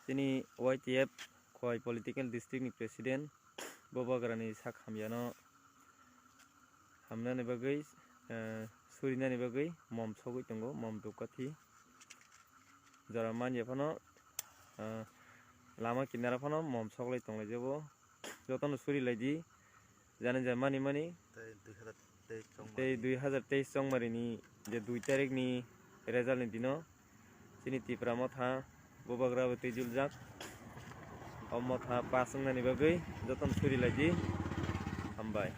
Sini YTF Khoi Political District ni President Bobagrani sak hamyano hamnani bagai surinani bagai mom sogoi tongo mom dukati jara manje phano lama kinara phano mom soglai tonglai jabo jotono suri laidi jane mani tei 2023 chongmari ni je 2 tarik ni result ni dino sini tipra motha bobagra bati juljak motha pasungnani bagai jotono suri laidi hambai.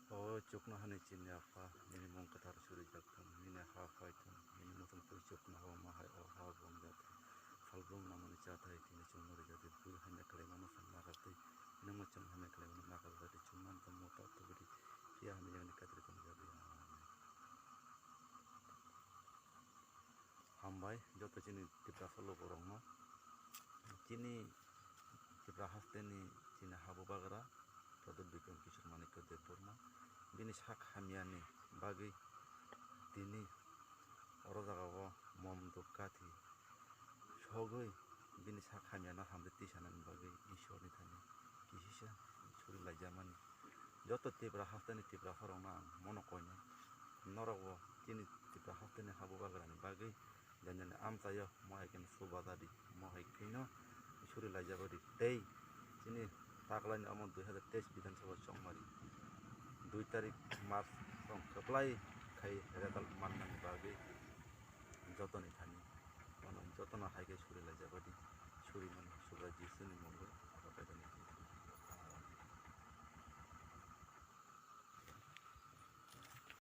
Oh, cukna hane cini apa? Ini mung katar suri jaktum, ini half item, ini mutum pun cukna ho mahai oh ha bom jat. Falbum namanya cata itu ini cuma jadi pun hanya keleman sama kata ini macam hanya keleman nakal jadi cuma temu tak tu beri dia hanya yang dikatakan itu jadi hambai jauh cini kita follow orang mah cini kita haste ni cini habu bagara produk bikin kisah manik ke deporma bini sak hamiani bagi dini orang jagawa mom dukati sogoi bini sak hamiana hamde tisanan bagi isor ni tani kisah suri la zaman joto tibra hafte ni tibra farona monokonya norowo kini tibra hafte ni habu bagara ni bagi dan am tayo mohai ken subada di mohai kino suri la jabadi tei sini taklan amon 2023 bidan sabah chongmari 2 tarik Maret song supply kai redal man